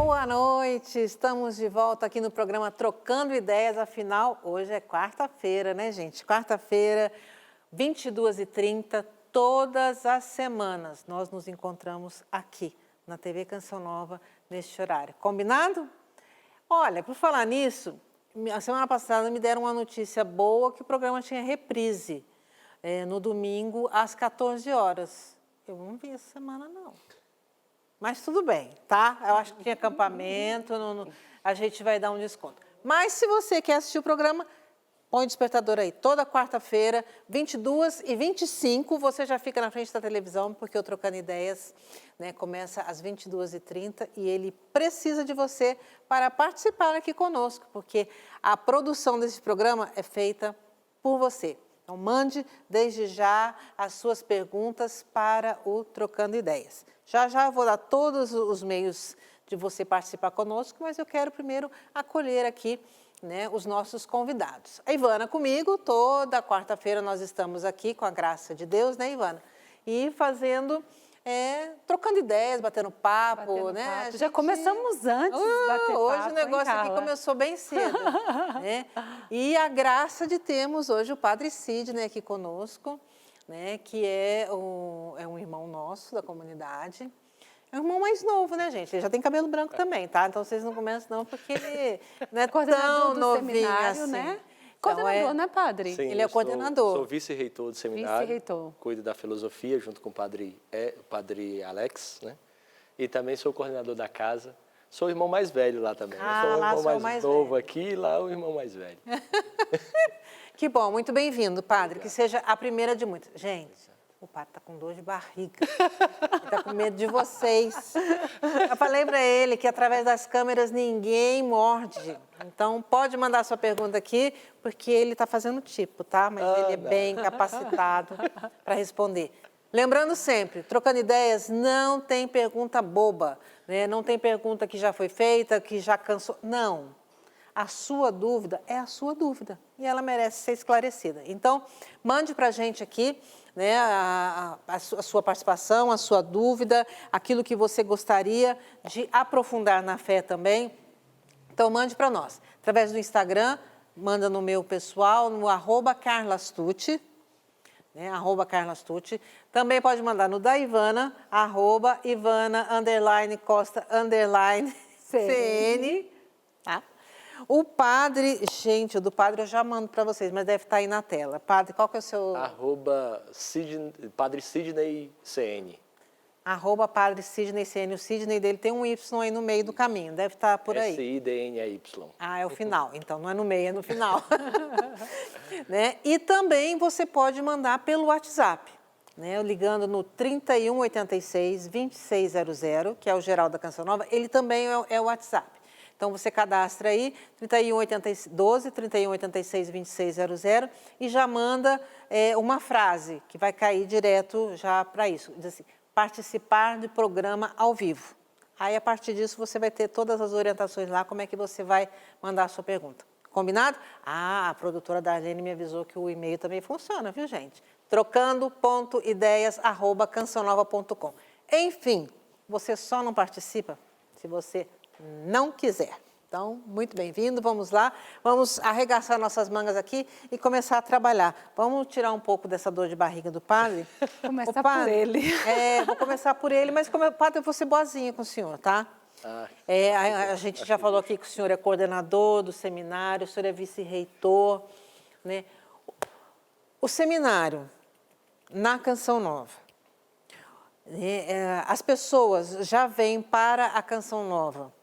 Boa noite, estamos de volta aqui no programa Trocando Ideias, afinal, hoje é quarta-feira, né, gente? Quarta-feira, 22h30, todas as semanas nós nos encontramos aqui na TV Canção Nova, neste horário. Combinado? Olha, por falar nisso, a semana passada me deram uma notícia boa que o programa tinha reprise no domingo às 14 horas. Eu não vi essa semana, não. Mas tudo bem, tá? Eu acho que tinha acampamento, a gente vai dar um desconto. Mas se você quer assistir o programa, põe o despertador aí. Toda quarta-feira, 22h25, você já fica na frente da televisão, porque o Trocando Ideias, né, começa às 22h30 e ele precisa de você para participar aqui conosco, porque a produção desse programa é feita por você. Então, mande desde já as suas perguntas para o Trocando Ideias. Já eu vou dar todos os meios de você participar conosco, mas eu quero primeiro acolher aqui, né, os nossos convidados. A Ivana comigo, toda quarta-feira nós estamos aqui com a graça de Deus, né, Ivana? E fazendo, trocando ideias, batendo papo, né? Papo. Já começamos antes de bater papo, hoje o negócio aqui começou bem cedo, né? E a graça de termos hoje o Padre Sidney aqui conosco, né, que é um irmão nosso da comunidade. É um irmão mais novo, né, gente? Ele já tem cabelo branco também, tá? Então vocês não começam não, porque ele não é tão novinho assim. Né? Então, coordenador, né, padre? Sim, ele é coordenador. Sou vice-reitor do seminário. Vice-reitor. Cuido da filosofia junto com o padre Alex, né? E também sou coordenador da casa. Sou o irmão mais velho lá também. Ah, eu sou o lá irmão mais novo velho. aqui e lá o irmão mais velho. Que bom, muito bem-vindo, padre. Obrigado. Que seja a primeira de muitas. Gente, o padre está com dor de barriga. Ele está com medo de vocês. Eu falei para ele que através das câmeras ninguém morde. Então, pode mandar sua pergunta aqui, porque ele está fazendo tipo, tá? Mas ele é bem capacitado para responder. Lembrando sempre, Trocando Ideias, não tem pergunta boba, né? Não tem pergunta que já foi feita, que já cansou. Não. A sua dúvida é a sua dúvida e ela merece ser esclarecida. Então, mande para a gente aqui, né, a sua participação, a sua dúvida, aquilo que você gostaria de aprofundar na fé também. Então, mande para nós. Através do Instagram, manda no meu pessoal, no @carlastucci, né, @carlastucci. Também pode mandar no da Ivana, @Ivana_Cn, tá? O padre, gente, o do padre eu já mando para vocês, mas deve estar aí na tela. Padre, qual que é o seu... Padre Sidney CN. @Padre Sidney CN. O Sidney dele tem um Y aí no meio do caminho, deve estar por aí. SIDNEY. Ah, é o final. Então não é no meio, é no final. Né? E também você pode mandar pelo WhatsApp, né? Ligando no 3186-2600, que é o geral da Canção Nova. Ele também é o WhatsApp. Então, você cadastra aí, 3186-2600 e já manda uma frase que vai cair direto já para isso. Diz assim, participar do programa ao vivo. Aí, a partir disso, você vai ter todas as orientações lá, como é que você vai mandar a sua pergunta. Combinado? Ah, a produtora Darlene me avisou que o e-mail também funciona, viu, gente? trocando.ideias@cançãonova.com. Enfim, você só não participa se você não quiser. Então, muito bem-vindo, vamos lá. Vamos arregaçar nossas mangas aqui e começar a trabalhar. Vamos tirar um pouco dessa dor de barriga do padre? Começar por ele. Vou começar por ele, mas padre, eu vou ser boazinha com o senhor, tá? A gente já falou aqui que o senhor é coordenador do seminário, o senhor é vice-reitor, né? O seminário, na Canção Nova, as pessoas já vêm para a Canção Nova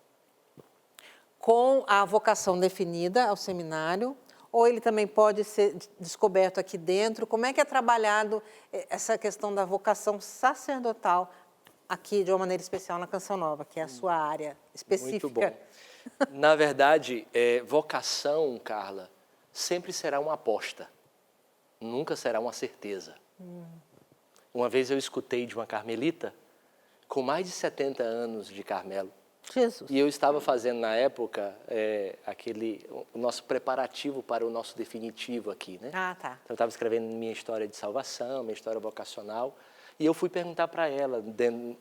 com a vocação definida ao seminário, ou ele também pode ser descoberto aqui dentro? Como é que é trabalhado essa questão da vocação sacerdotal aqui de uma maneira especial na Canção Nova, que é a sua área específica? Muito bom. Na verdade, vocação, Carla, sempre será uma aposta, nunca será uma certeza. Uma vez eu escutei de uma carmelita com mais de 70 anos de Carmelo. Jesus. E eu estava fazendo na época o nosso preparativo para o nosso definitivo aqui, né? Ah, tá. Então, eu estava escrevendo minha história de salvação, minha história vocacional. E eu fui perguntar para ela,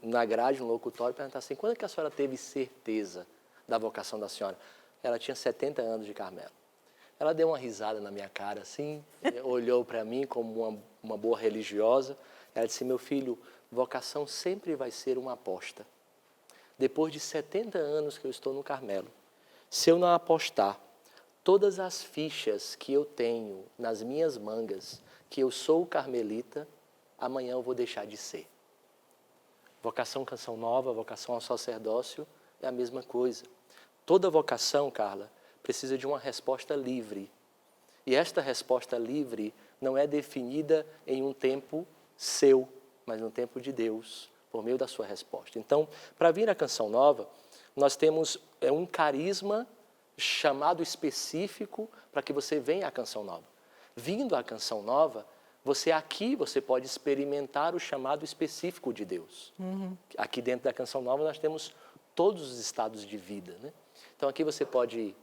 na grade, no locutório, perguntar assim, quando é que a senhora teve certeza da vocação da senhora? Ela tinha 70 anos de Carmelo. Ela deu uma risada na minha cara, assim, olhou para mim como uma boa religiosa. Ela disse, meu filho, vocação sempre vai ser uma aposta. Depois de 70 anos que eu estou no Carmelo, se eu não apostar todas as fichas que eu tenho nas minhas mangas, que eu sou carmelita, amanhã eu vou deixar de ser. Vocação Canção Nova, vocação ao sacerdócio, é a mesma coisa. Toda vocação, Carla, precisa de uma resposta livre. E esta resposta livre não é definida em um tempo seu, mas no tempo de Deus, por meio da sua resposta. Então, para vir à Canção Nova, nós temos um carisma chamado específico para que você venha à Canção Nova. Vindo à Canção Nova, você pode experimentar o chamado específico de Deus. Aqui dentro da Canção Nova nós temos todos os estados de vida, né? Então aqui você pode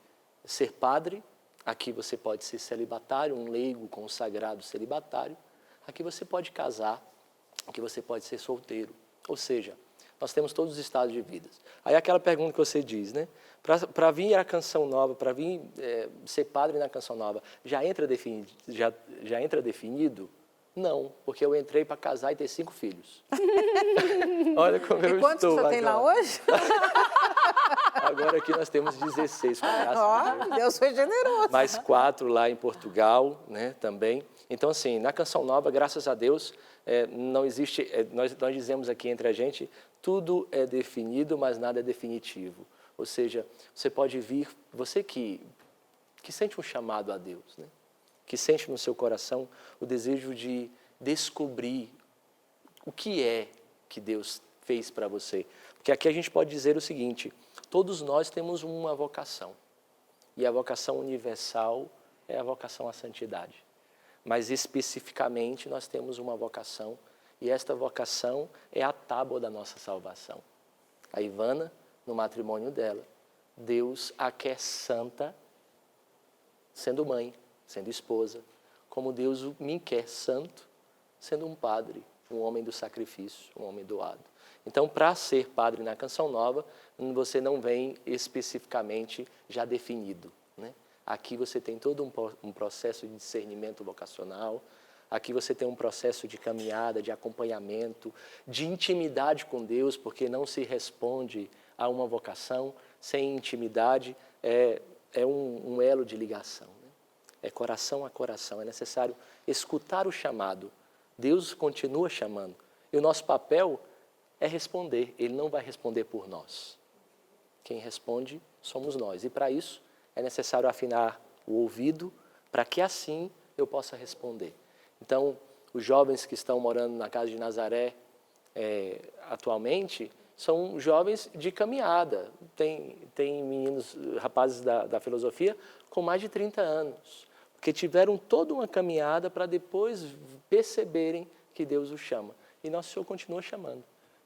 ser padre, aqui você pode ser celibatário, um leigo consagrado celibatário, aqui você pode casar, aqui você pode ser solteiro. Ou seja, nós temos todos os estados de vida. Aí aquela pergunta que você diz, né? Para vir à Canção Nova, para vir ser padre na Canção Nova, já entra definido? Não, porque eu entrei para casar e ter 5 filhos. Olha como eu estou. E quantos você tem lá hoje? Agora aqui nós temos 16, com graças a Deus. Deus foi generoso. Mais 4 lá em Portugal, né, também. Então, assim, na Canção Nova, graças a Deus, não existe, nós dizemos aqui entre a gente, tudo é definido, mas nada é definitivo. Ou seja, você pode vir, você que sente um chamado a Deus, né, que sente no seu coração o desejo de descobrir o que é que Deus fez para você. Porque aqui a gente pode dizer o seguinte, todos nós temos uma vocação. E a vocação universal é a vocação à santidade. Mas especificamente nós temos uma vocação, e esta vocação é a tábua da nossa salvação. A Ivana, no matrimônio dela, Deus a quer santa, sendo mãe, sendo esposa, como Deus me quer santo, sendo um padre, um homem do sacrifício, um homem doado. Então, para ser padre na Canção Nova, você não vem especificamente já definido, né? Aqui você tem todo um processo de discernimento vocacional, aqui você tem um processo de caminhada, de acompanhamento, de intimidade com Deus, porque não se responde a uma vocação sem intimidade, é um elo de ligação, né? É coração a coração, é necessário escutar o chamado. Deus continua chamando, e o nosso papel é responder, Ele não vai responder por nós. Quem responde somos nós, e para isso é necessário afinar o ouvido, para que assim eu possa responder. Então, os jovens que estão morando na casa de Nazaré atualmente, são jovens de caminhada. Tem meninos, rapazes da filosofia com mais de 30 anos, porque tiveram toda uma caminhada para depois perceberem que Deus os chama. E nosso Senhor continua chamando,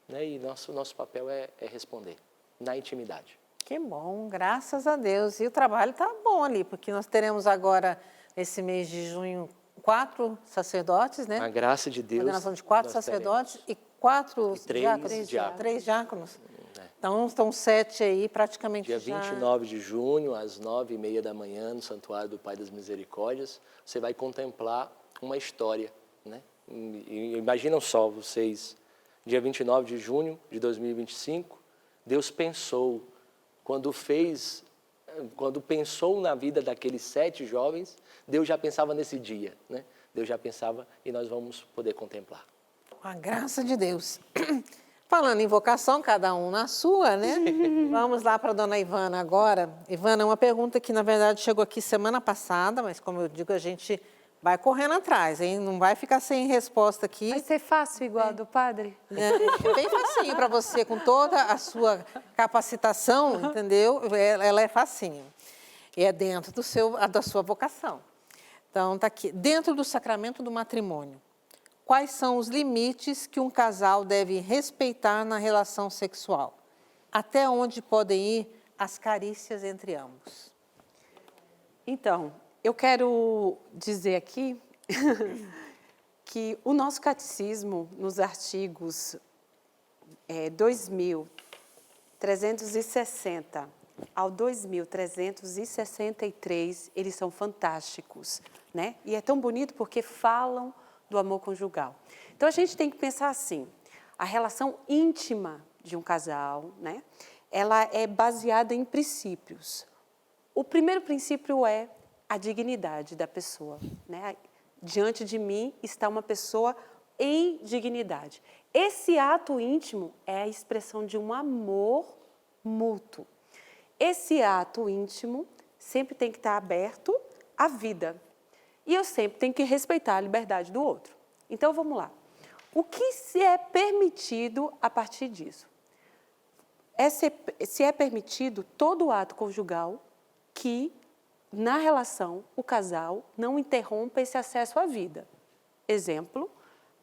né? E nosso papel é responder, na intimidade. Que bom, graças a Deus. E o trabalho está bom ali, porque nós teremos agora, esse mês de junho, 4 sacerdotes, né? A graça de Deus. Ordenação de 4 sacerdotes e 4 3 diáconos. 3 diáconos. É. Então, estão 7 aí, praticamente Dia já... 29 de junho, às 9h30 da manhã, no Santuário do Pai das Misericórdias, você vai contemplar uma história, né? E imaginam só vocês, dia 29 de junho de 2025, Deus pensou, quando pensou na vida daqueles 7 jovens, Deus já pensava nesse dia, né? Deus já pensava e nós vamos poder contemplar. Com a graça de Deus. Falando em vocação, cada um na sua, né? Vamos lá para a dona Ivana agora. Ivana, uma pergunta que, na verdade, chegou aqui semana passada, mas, como eu digo, a gente vai correndo atrás, hein? Não vai ficar sem resposta aqui. Vai ser fácil igual a do padre? É bem facinho para você, com toda a sua capacitação, entendeu? Ela é facinho. E é dentro da sua vocação. Então, está aqui. Dentro do sacramento do matrimônio, quais são os limites que um casal deve respeitar na relação sexual? Até onde podem ir as carícias entre ambos? Então, eu quero dizer aqui que o nosso catecismo, nos artigos 2360 ao 2363, eles são fantásticos, né? E é tão bonito porque falam do amor conjugal. Então, a gente tem que pensar assim, a relação íntima de um casal, né? Ela é baseada em princípios. O primeiro princípio é a dignidade da pessoa, né? Diante de mim está uma pessoa em dignidade. Esse ato íntimo é a expressão de um amor mútuo. Esse ato íntimo sempre tem que estar aberto à vida. E eu sempre tenho que respeitar a liberdade do outro. Então, vamos lá. O que se é permitido a partir disso? Se é permitido todo ato conjugal que, na relação, o casal não interrompa esse acesso à vida. Exemplo,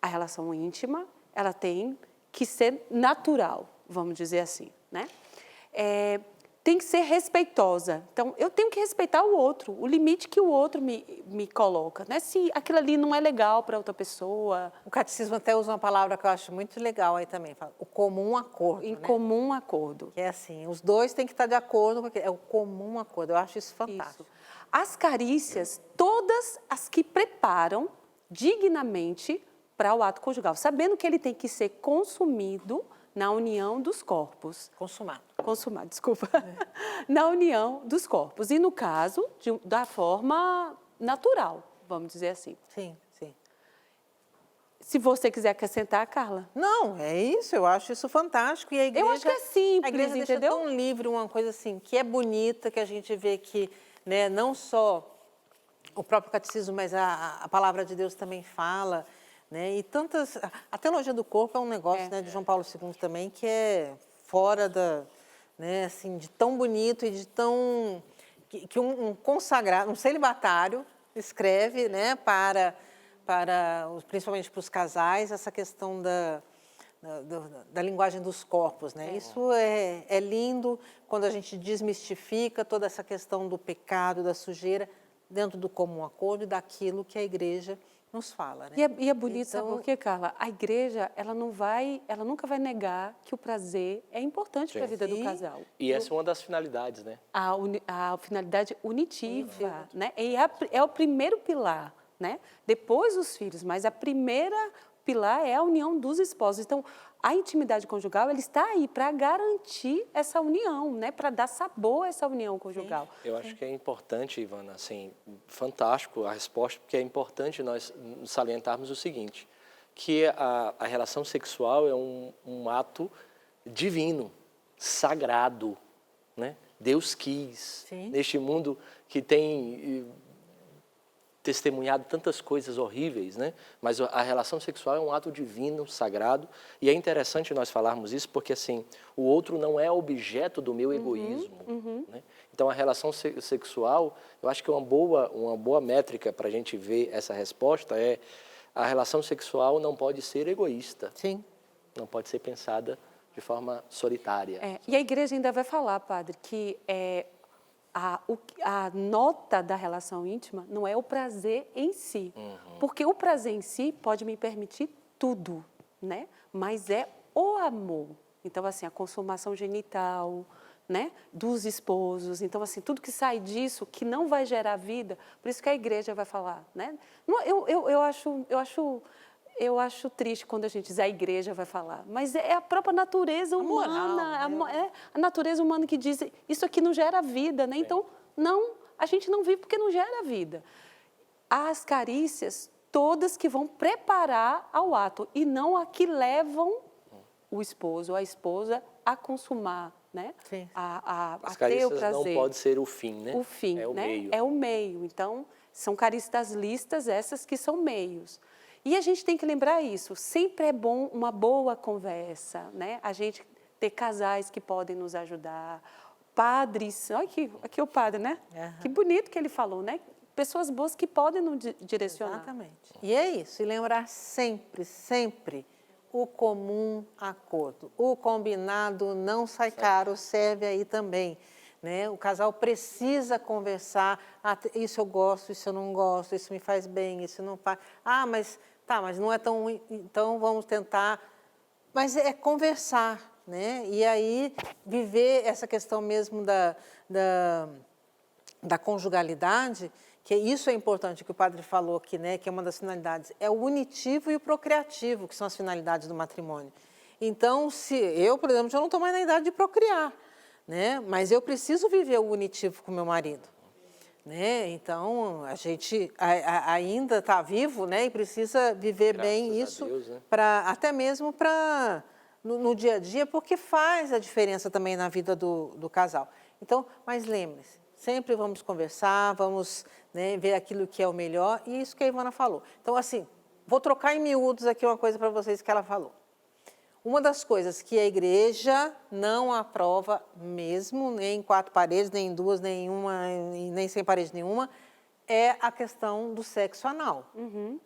a relação íntima, ela tem que ser natural, vamos dizer assim, né? Tem que ser respeitosa. Então, eu tenho que respeitar o outro, o limite que o outro me coloca, né? Se aquilo ali não é legal para outra pessoa. O catecismo até usa uma palavra que eu acho muito legal aí também, fala, o comum acordo, Em né? comum acordo. Que é assim, os dois têm que estar de acordo, porque é o comum acordo. Eu acho isso fantástico. Isso. As carícias, todas as que preparam dignamente para o ato conjugal, sabendo que ele tem que ser consumido na união dos corpos. Consumado. Consumado, desculpa. Na união dos corpos. E no caso, da forma natural, vamos dizer assim. Sim, sim. Se você quiser acrescentar, Carla. Não, é isso, eu acho isso fantástico. E a igreja, Eu acho que é simples, a igreja deixa entendeu? tão livre uma coisa assim, que é bonita, que a gente vê que, né, não só o próprio catecismo, mas a palavra de Deus também fala, né? E tantas... A teologia do corpo é um negócio, né, de João Paulo II também, que é fora da... Né, assim, de tão bonito e de tão... Que um consagrado, um celibatário escreve, né, principalmente para os casais, essa questão da linguagem dos corpos, né? Isso é lindo quando a gente desmistifica toda essa questão do pecado, da sujeira, dentro do comum acordo e daquilo que a igreja nos fala, né? E é bonito, Então, sabe por quê, Carla? A igreja, ela nunca vai negar que o prazer é importante para a vida do casal. E essa é uma das finalidades, né? A finalidade unitiva, né? E é o primeiro pilar, né? Depois os filhos, mas a primeira pilar é a união dos esposos. Então, a intimidade conjugal, ele está aí para garantir essa união, né? Para dar sabor a essa união conjugal. Eu acho que é importante, Ivana, assim, fantástico a resposta, porque é importante nós salientarmos o seguinte, que a relação sexual é um ato divino, sagrado, né? Deus quis, Sim. neste mundo que tem testemunhado tantas coisas horríveis, né? Mas a relação sexual é um ato divino, sagrado, e é interessante nós falarmos isso porque, assim, o outro não é objeto do meu egoísmo, né? Então, a relação sexual, eu acho que uma boa métrica para a gente ver essa resposta é a relação sexual não pode ser egoísta, sim. não pode ser pensada de forma solitária. E a igreja ainda vai falar, padre, que a nota da relação íntima não é o prazer em si. Porque o prazer em si pode me permitir tudo, né? Mas é o amor. Então, assim, a consumação genital, né? Dos esposos. Então, assim, tudo que sai disso, que não vai gerar vida, por isso que a igreja vai falar, né? Eu acho triste quando a gente diz a igreja vai falar, mas é a própria natureza humana, a natureza humana que diz isso aqui não gera vida, né? Então, a gente não vive porque não gera vida. As carícias, todas que vão preparar ao ato e não a que levam o esposo ou a esposa a consumar, né? Sim. A As ter o carícias prazer. não pode ser o fim, né? O fim, é o né? meio. É o meio. Então, são carícias listas essas que são meios. E a gente tem que lembrar isso, sempre é bom uma boa conversa, né? A gente ter casais que podem nos ajudar, padres, olha aqui o padre, né? Que bonito que ele falou, né? Pessoas boas que podem nos direcionar. Exatamente. E é isso, e lembrar sempre, sempre o comum acordo. O combinado não sai caro, serve aí também. Né? O casal precisa conversar, isso eu gosto, isso eu não gosto, isso me faz bem, isso não faz... mas Tá, mas não é tão ruim, então vamos tentar. Mas é conversar, né? E aí viver essa questão mesmo da conjugalidade, que isso é importante, que o padre falou aqui, né? Que é uma das finalidades. É o unitivo e o procriativo, que são as finalidades do matrimônio. Então, se eu, por exemplo, já não estou mais na idade de procriar, né? Mas eu preciso viver o unitivo com meu marido. Né? Então, a gente ainda está vivo, né? E precisa viver bem isso, Deus, né? até mesmo no dia a dia, porque faz a diferença também na vida do casal. Então, mas lembre-se, sempre vamos conversar, vamos, né, ver aquilo que é o melhor, e isso que a Ivana falou. Então, assim, vou trocar em miúdos aqui uma coisa para vocês que ela falou. Uma das coisas que a igreja não aprova mesmo, nem em 4 paredes, nem em 2, nem em uma, nem sem parede nenhuma, é a questão do sexo anal.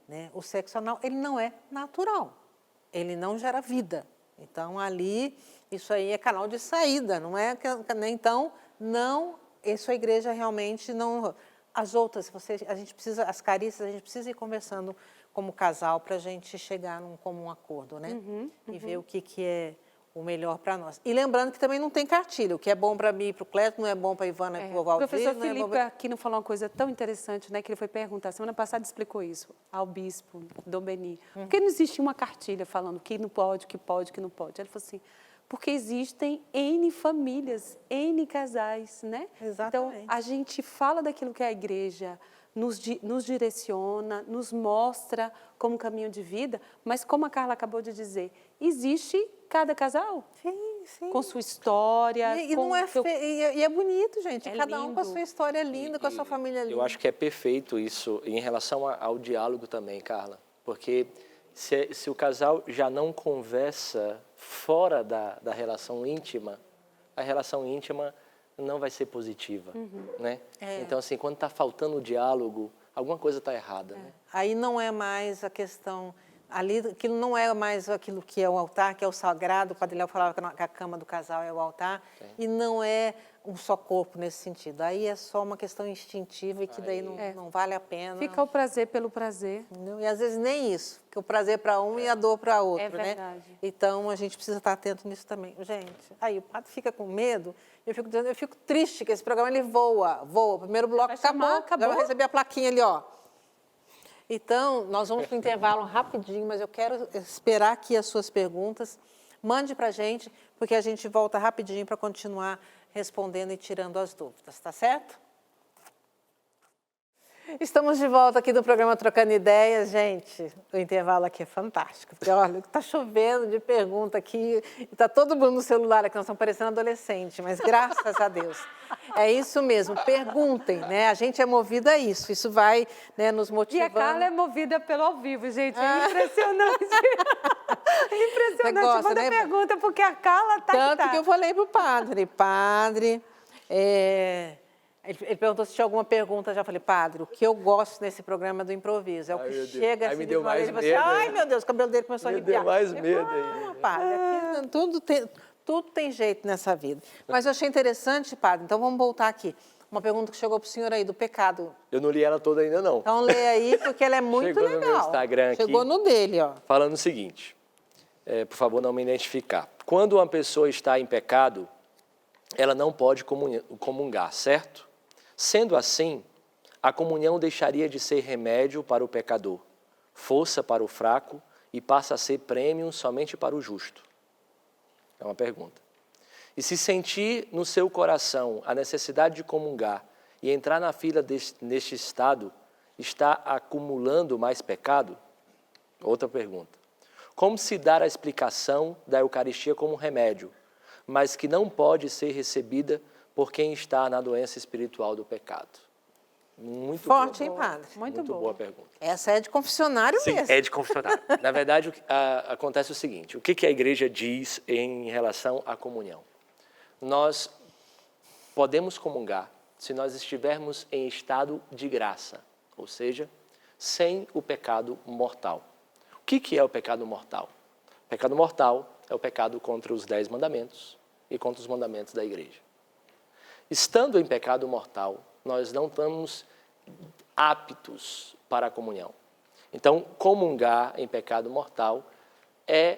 Né? O sexo anal, ele não é natural, ele não gera vida. Então, ali, isso aí é canal de saída, não é? Então, não, isso a igreja realmente não... As outras, a gente precisa, as carícias, a gente precisa ir conversando como casal para a gente chegar num comum acordo, né? E ver o que é o melhor para nós. E lembrando que também não tem cartilha. O que é bom para mim e para o Cleto não é bom para a Ivana e para o Valdir. O professor não é Felipe bom pra... aqui não falou uma coisa tão interessante, né? Que ele foi perguntar, semana passada explicou isso ao bispo Dom Beni. Por que não existe uma cartilha falando que não pode, que pode, que não pode? Ele falou assim, porque existem N famílias, N casais, né? Exatamente. Então, a gente fala daquilo que a igreja nos direciona, nos mostra como caminho de vida, mas como a Carla acabou de dizer, existe cada casal Sim. com sua história. E não é e é bonito, gente. É Cada um com a lindo. sua história linda, com a sua família linda. Eu acho que é perfeito isso em relação ao diálogo também, Carla. Porque se o casal já não conversa fora da relação íntima, a relação íntima não vai ser positiva, né? Então, assim, quando está faltando o diálogo, alguma coisa está errada, né? Aí não é mais a questão... Ali, aquilo não é mais aquilo que é o altar, que é o sagrado. O Padre Léo falava que a cama do casal é o altar. E não é um só corpo nesse sentido. Aí é só uma questão instintiva e que daí não vale a pena. Fica o prazer pelo prazer. Entendeu? E às vezes nem isso, que o prazer para um e a dor para outro, É verdade. né? Então a gente precisa estar atento nisso também. Gente, aí o padre fica com medo, eu fico triste que esse programa ele voa. O primeiro bloco acabou. Já vai receber a plaquinha ali, ó. Então, nós vamos para o intervalo rapidinho, mas eu quero esperar aqui as suas perguntas. Mande para a gente, porque a gente volta rapidinho para continuar respondendo e tirando as dúvidas, tá certo? Estamos de volta aqui do programa Trocando Ideias, gente. O intervalo aqui é fantástico, porque olha, está chovendo de pergunta aqui, está todo mundo no celular aqui, nós estamos parecendo adolescente, mas graças a Deus. É isso mesmo, perguntem, né? A gente é movida a isso, isso vai, né, nos motivando. E a Carla é movida pelo ao vivo, gente, é impressionante. É impressionante, gosta, manda né? pergunta, porque a Carla tá Tanto que eu falei para o padre, ele perguntou se tinha alguma pergunta, já falei, padre, o que eu gosto nesse programa é do improviso, é o que chega assim, me deu mais ele fala medo, assim, ai meu Deus, o cabelo dele começou a arrepiar. Me deu mais Eu medo falei, ainda. Padre, aqui tudo tem jeito nessa vida. Mas eu achei interessante, padre, então vamos voltar aqui. Uma pergunta que chegou para o senhor aí, do pecado. Eu não li ela toda ainda, não. Então lê aí, porque ela é muito Chegou legal. no meu Instagram aqui. Chegou no dele, ó. Falando o seguinte, por favor, não me identificar. Quando uma pessoa está em pecado, ela não pode comungar, certo? Sendo assim, a comunhão deixaria de ser remédio para o pecador, força para o fraco e passa a ser prêmio somente para o justo. É uma pergunta. E se sentir no seu coração a necessidade de comungar e entrar na fila neste estado, está acumulando mais pecado? Outra pergunta. Como se dar a explicação da Eucaristia como remédio, mas que não pode ser recebida por quem está na doença espiritual do pecado? Muito Forte, boa, hein, padre? Muito boa pergunta. Essa é de confessionário Sim, mesmo. é de confessionário. Na verdade, acontece o seguinte, o que a igreja diz em relação à comunhão? Nós podemos comungar se nós estivermos em estado de graça, ou seja, sem o pecado mortal. O que é o pecado mortal? O pecado mortal é o pecado contra os 10 mandamentos e contra os mandamentos da igreja. Estando em pecado mortal, nós não estamos aptos para a comunhão. Então, comungar em pecado mortal é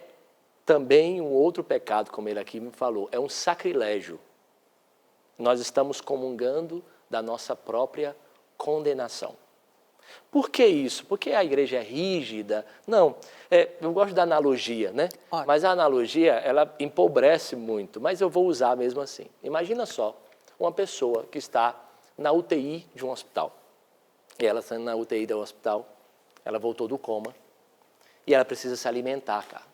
também um outro pecado, como ele aqui me falou, é um sacrilégio. Nós estamos comungando da nossa própria condenação. Por que isso? Porque a igreja é rígida? Não, eu gosto da analogia, né? Ótimo. Mas a analogia, ela empobrece muito, mas eu vou usar mesmo assim. Imagina só, uma pessoa que está na UTI de um hospital. E ela está na UTI do hospital, ela voltou do coma e ela precisa se alimentar, cara.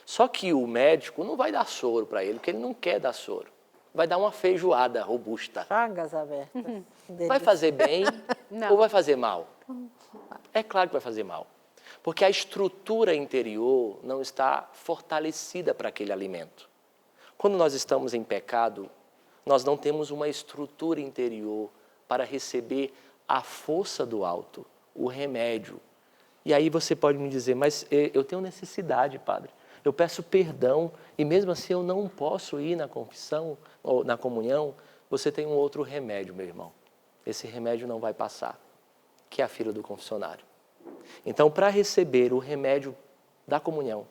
Só que o médico não vai dar soro para ele, porque ele não quer dar soro. Vai dar uma feijoada robusta. Chagas abertas. Vai fazer bem Não. ou vai fazer mal? É claro que vai fazer mal. Porque a estrutura interior não está fortalecida para aquele alimento. Quando nós estamos em pecado, nós não temos uma estrutura interior para receber a força do alto, o remédio. E aí você pode me dizer, mas eu tenho necessidade, padre. Eu peço perdão e mesmo assim eu não posso ir na confissão ou na comunhão. Você tem um outro remédio, meu irmão. Esse remédio não vai passar, que é a fila do confessionário. Então, para receber o remédio da comunhão,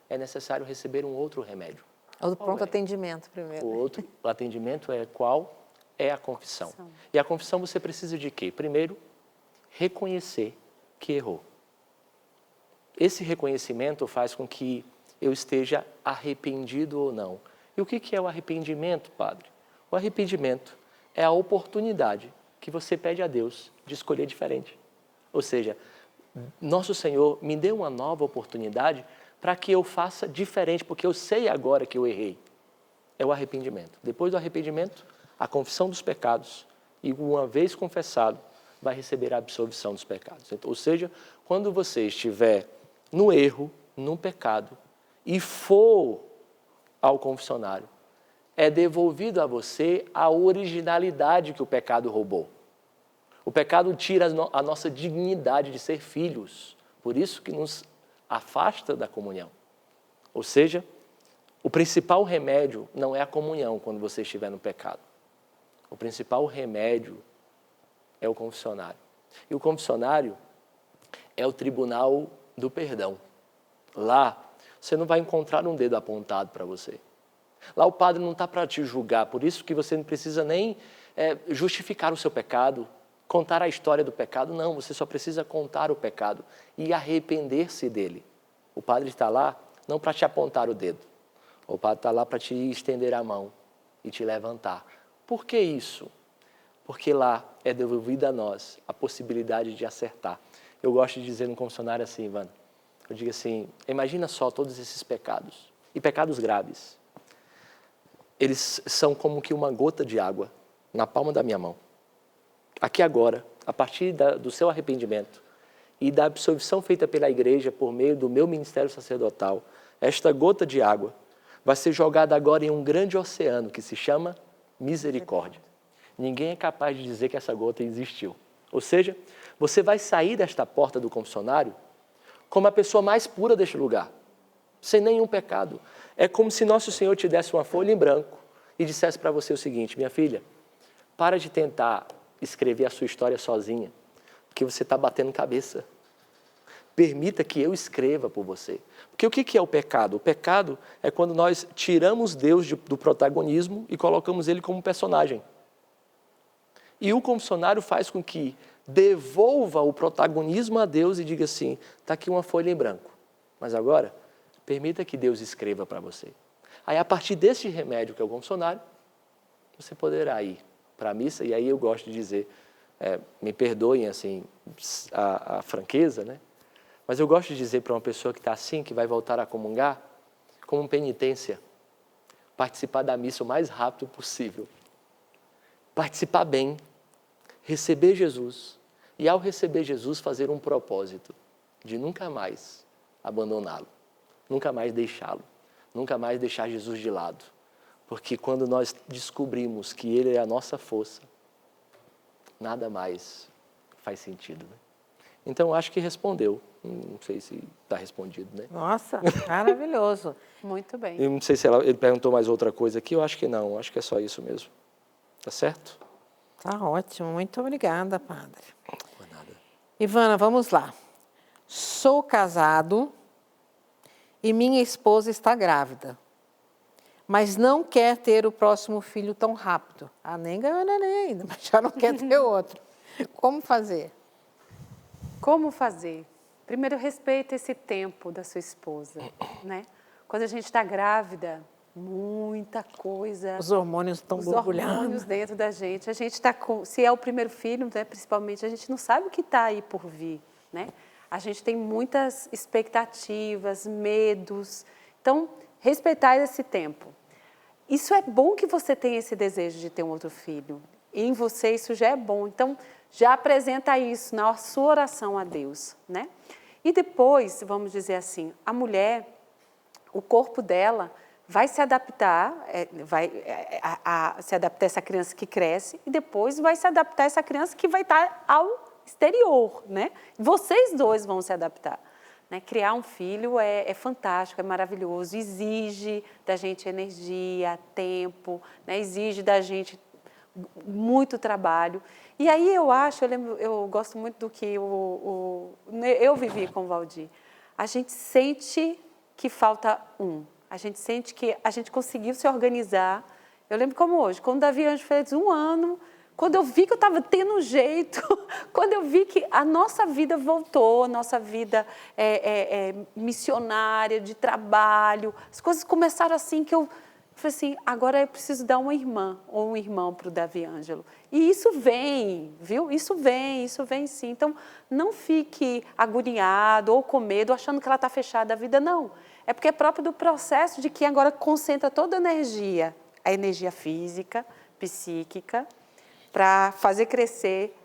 é necessário receber um outro remédio. O pronto atendimento primeiro. O outro atendimento é qual? É a confissão. E a confissão você precisa de quê? Primeiro, reconhecer que errou. Esse reconhecimento faz com que eu esteja arrependido ou não. E o que é o arrependimento, padre? O arrependimento é a oportunidade que você pede a Deus de escolher diferente. Ou seja, nosso Senhor me deu uma nova oportunidade para que eu faça diferente, porque eu sei agora que eu errei. É o arrependimento. Depois do arrependimento, a confissão dos pecados, e uma vez confessado, vai receber a absolvição dos pecados. Ou seja, quando você estiver no erro, no pecado, e for ao confessionário, é devolvido a você a originalidade que o pecado roubou. O pecado tira a nossa dignidade de ser filhos, por isso que nos afasta da comunhão. Ou seja, o principal remédio não é a comunhão quando você estiver no pecado. O principal remédio é o confessionário. E o confessionário é o tribunal do perdão. Lá, você não vai encontrar um dedo apontado para você. Lá o padre não está para te julgar, por isso que você não precisa nem justificar o seu pecado, contar a história do pecado, não, você só precisa contar o pecado e arrepender-se dele. O padre está lá não para te apontar o dedo, o padre está lá para te estender a mão e te levantar. Por que isso? Porque lá é devolvida a nós a possibilidade de acertar. Eu gosto de dizer no confessionário assim, Ivana, eu digo assim, imagina só todos esses pecados, e pecados graves. Eles são como que uma gota de água na palma da minha mão. Aqui agora, a partir do seu arrependimento e da absolvição feita pela igreja por meio do meu ministério sacerdotal, esta gota de água vai ser jogada agora em um grande oceano que se chama misericórdia. Ninguém é capaz de dizer que essa gota existiu. Ou seja, você vai sair desta porta do confessionário como a pessoa mais pura deste lugar, sem nenhum pecado. É como se Nosso Senhor te desse uma folha em branco e dissesse para você o seguinte, minha filha, para de tentar escrever a sua história sozinha, porque você está batendo cabeça. Permita que eu escreva por você. Porque o que é o pecado? O pecado é quando nós tiramos Deus do protagonismo e colocamos ele como personagem. E o confessionário faz com que devolva o protagonismo a Deus e diga assim, está aqui uma folha em branco, mas agora permita que Deus escreva para você. Aí a partir desse remédio que é o confessionário, você poderá ir para a missa, e aí eu gosto de dizer, me perdoem assim a franqueza, né? Mas eu gosto de dizer para uma pessoa que está assim, que vai voltar a comungar, como penitência, participar da missa o mais rápido possível. Participar bem, receber Jesus, e ao receber Jesus fazer um propósito de nunca mais abandoná-lo, nunca mais deixá-lo, nunca mais deixar Jesus de lado. Porque quando nós descobrimos que Ele é a nossa força, nada mais faz sentido, né? Então, acho que respondeu. Não sei se está respondido, né? Nossa, maravilhoso. Muito bem. Eu não sei se ele perguntou mais outra coisa aqui, eu acho que não, acho que é só isso mesmo. Tá certo? Tá ótimo, muito obrigada, padre. Por nada. Ivana, vamos lá. Sou casado e minha esposa está grávida, mas não quer ter o próximo filho tão rápido. Nem ganhou neném ainda, mas já não quer ter outro. Como fazer? Como fazer? Primeiro, respeita esse tempo da sua esposa, né? Quando a gente está grávida, muita coisa. Os hormônios estão borbulhando. Os hormônios dentro da gente. A gente está com, se é o primeiro filho, né, principalmente, a gente não sabe o que está aí por vir, né? A gente tem muitas expectativas, medos. Então, respeitar esse tempo. Isso é bom que você tenha esse desejo de ter um outro filho. Em você isso já é bom. Então, já apresenta isso na sua oração a Deus, né? E depois, vamos dizer assim, a mulher, o corpo dela vai se adaptar, se adaptar a essa criança que cresce e depois vai se adaptar a essa criança que vai estar ao exterior, né? Vocês dois vão se adaptar. Né? Criar um filho é fantástico, é maravilhoso, exige da gente energia, tempo, né? Exige da gente muito trabalho. E aí eu gosto muito do que eu vivi com o Valdir. A gente sente que falta um. A gente sente que a gente conseguiu se organizar. Eu lembro como hoje, quando o Davi Ângelo fez 1 ano, quando eu vi que eu estava tendo jeito, quando eu vi que a nossa vida voltou, a nossa vida missionária, de trabalho, as coisas começaram assim que eu falei assim, agora eu preciso dar uma irmã ou um irmão para o Davi Ângelo. E isso vem, viu? Isso vem sim. Então, não fique agoniado ou com medo, achando que ela está fechada a vida, não. É porque é próprio do processo de que agora concentra toda a energia física, psíquica, para fazer crescer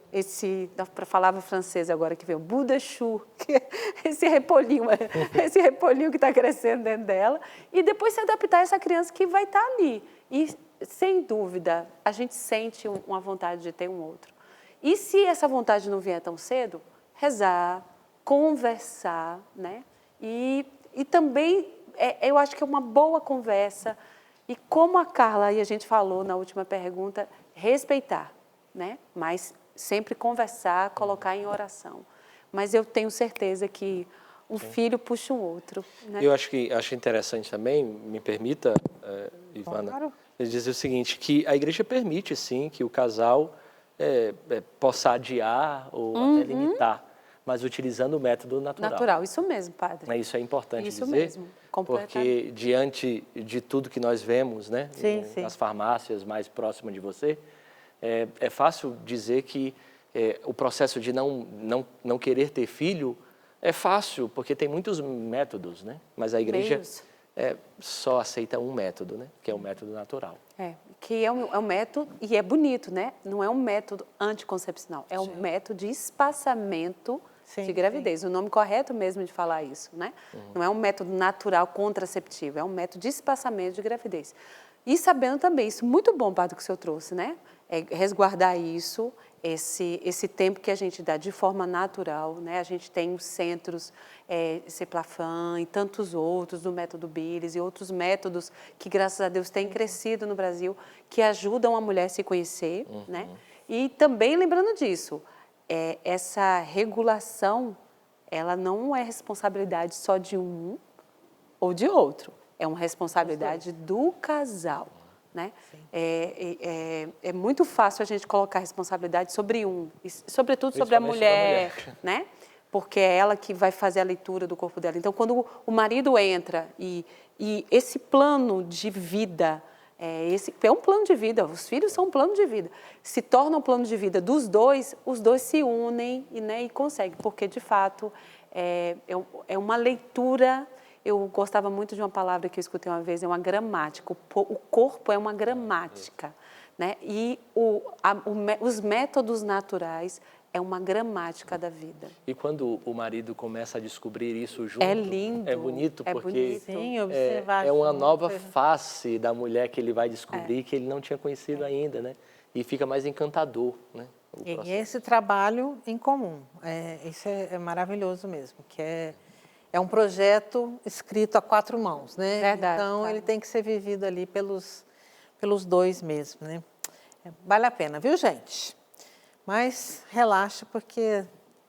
para a palavra francesa agora que veio, Budachu, que é esse repolhinho que está crescendo dentro dela, e depois se adaptar a essa criança que vai estar ali. E, sem dúvida, a gente sente uma vontade de ter um outro. E se essa vontade não vier tão cedo, rezar, conversar, né? E também, eu acho que é uma boa conversa, e como a Carla e a gente falou na última pergunta, respeitar, né? Mas sempre conversar, colocar em oração. Mas eu tenho certeza que um filho puxa um outro. Né? Eu acho interessante também, me permita, Ivana, Claro. dizer o seguinte, que a igreja permite, sim, que o casal possa adiar ou até limitar, mas utilizando o método natural. Natural, isso mesmo, padre. Isso é importante isso dizer, mesmo, porque diante de tudo que nós vemos, né, nas farmácias mais próximas de você, é fácil dizer que o processo de não querer ter filho é fácil, porque tem muitos métodos, né? Mas a igreja só aceita um método, né? Que é o método natural. Que é um método, e é bonito, né? Não é um método anticoncepcional, é um método de espaçamento de gravidez. O nome correto mesmo de falar isso, né? Não é um método natural contraceptivo, é um método de espaçamento de gravidez. E sabendo também, isso muito bom, padre, que o senhor trouxe, né? Resguardar isso, esse tempo que a gente dá de forma natural, né? A gente tem os centros Ceplafan e tantos outros, do método Billes e outros métodos que, graças a Deus, têm crescido no Brasil, que ajudam a mulher a se conhecer, né? E também, lembrando disso, essa regulação, ela não é responsabilidade só de um ou de outro, é uma responsabilidade do casal. Né? É muito fácil a gente colocar a responsabilidade sobre um, e, sobretudo sobre a mulher, né? Porque é ela que vai fazer a leitura do corpo dela. Então, quando o marido entra e esse plano de vida, é um plano de vida, os filhos são um plano de vida, se torna um plano de vida dos dois, os dois se unem e conseguem, porque, de fato, é uma leitura. Eu gostava muito de uma palavra que eu escutei uma vez, é uma gramática. O corpo é uma gramática, né? E os métodos naturais é uma gramática da vida. E quando o marido começa a descobrir isso junto, é lindo, é bonito, porque Sim, observar é uma nova face da mulher que ele vai descobrir que ele não tinha conhecido ainda, né? E fica mais encantador, né? E esse trabalho em comum, isso é maravilhoso mesmo, que é um projeto escrito a 4 mãos, né? Verdade, então, ele tem que ser vivido ali pelos dois mesmo, né? Vale a pena, viu, gente? Mas relaxa, porque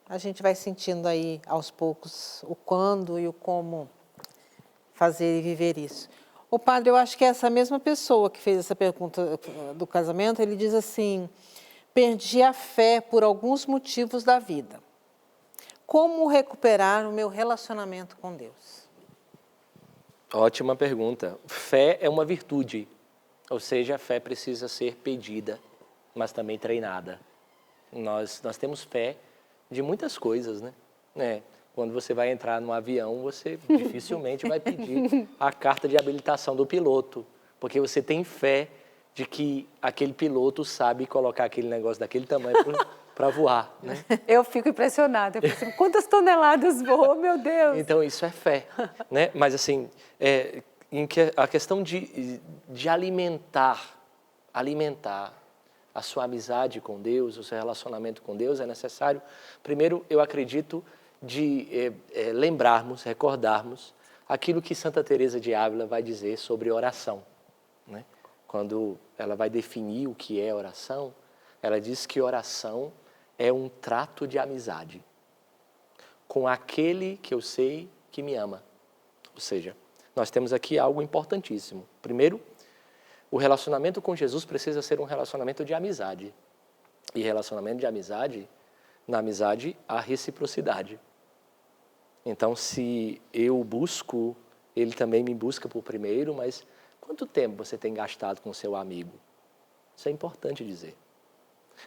A gente vai sentindo aí, aos poucos, o quando e o como fazer e viver isso. Ô padre, eu acho que essa mesma pessoa que fez essa pergunta do casamento, ele diz assim, perdi a fé por alguns motivos da vida. Como recuperar o meu relacionamento com Deus? Ótima pergunta. Fé é uma virtude, ou seja, a fé precisa ser pedida, mas também treinada. Nós temos fé de muitas coisas, né? Quando você vai entrar num avião, você dificilmente vai pedir a carta de habilitação do piloto, porque você tem fé de que aquele piloto sabe colocar aquele negócio daquele tamanho para voar, né? Eu fico impressionada. Eu penso, quantas toneladas voam, meu Deus! Então, isso é fé, né? Mas, assim, a questão de alimentar a sua amizade com Deus, o seu relacionamento com Deus é necessário. Primeiro, eu acredito de lembrarmos, recordarmos aquilo que Santa Teresa de Ávila vai dizer sobre oração, né? Quando ela vai definir o que é oração, ela diz que oração é um trato de amizade com aquele que eu sei que me ama. Ou seja, nós temos aqui algo importantíssimo. Primeiro, o relacionamento com Jesus precisa ser um relacionamento de amizade. E relacionamento de amizade, na amizade há reciprocidade. Então, se eu busco, ele também me busca por primeiro, mas quanto tempo você tem gastado com seu amigo? Isso é importante dizer.